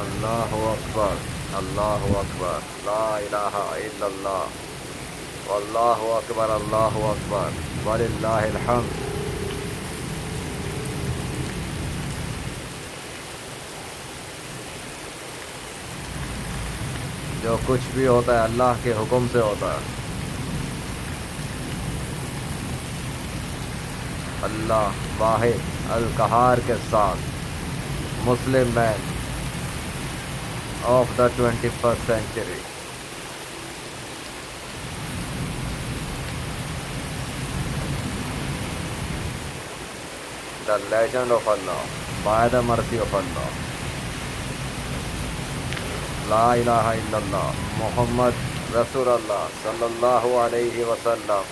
اللہ اکبر، اللہ اکبر، لا الہ الا اللہ، واللہ اکبر، اللہ اکبر، وللہ الحمد۔ جو کچھ بھی ہوتا ہے اللہ کے حکم سے ہوتا ہے۔ اللہ واحد القہار کے ساتھ مسلم man of the 21st century۔ The legend of اللہ، بائی دا مرسی آف اللہ، لا الہ الا اللہ، محمد رسول اللہ صلی اللہ علیہ وسلم۔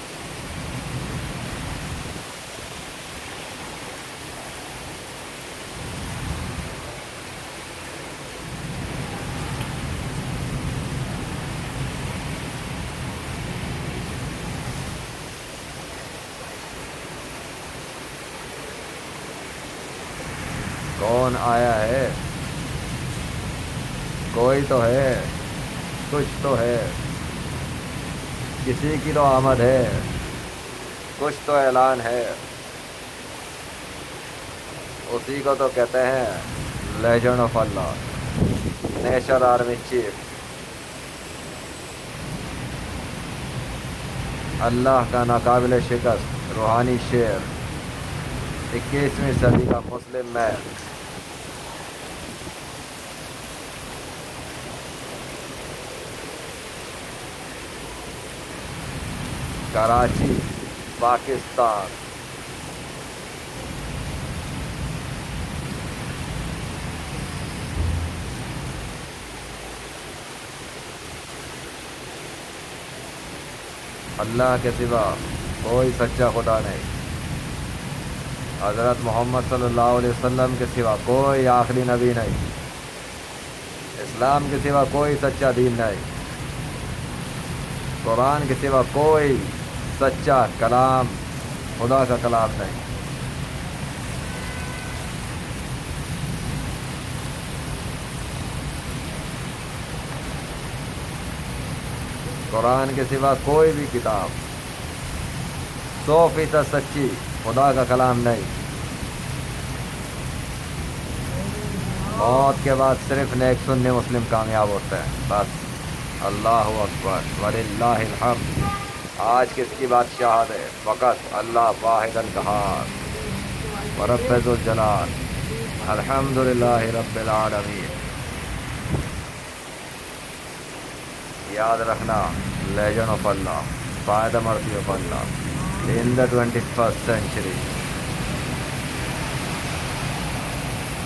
کون آیا ہے؟ کوئی تو ہے، کچھ تو ہے، کسی کی تو آمد ہے، کچھ تو اعلان ہے، اسی کو تو کہتے ہیں لیجنڈ آف اللہ، نیشنل آرمی چیف، اللہ کا ناقابل شکست روحانی شیر، 21ویں صدی کا مسلم مین۔ کراچی، پاکستان۔ اللہ کے سوا کوئی سچا خدا نہیں، حضرت محمد صلی اللہ علیہ وسلم کے سوا کوئی آخری نبی نہیں، اسلام کے سوا کوئی سچا دین نہیں، قرآن کے سوا کوئی سچا کلام خدا کا کلام نہیں۔ قرآن کے سوا کوئی بھی کتاب 100% سچی خدا کا کلام نہیں۔ موت کے بعد صرف نیک سننے مسلم کامیاب ہوتے ہیں، بس۔ اللہ اکبر وللہ الحمد۔ آج کس کی بادشاہت ہے؟ فقط اللہ واحد القہار ورب ذو الجلال، الحمدللہ رب العالمین۔ یاد رکھنا، لیجنڈ آف اللہ، by the mercy of Allah, in the 21st century۔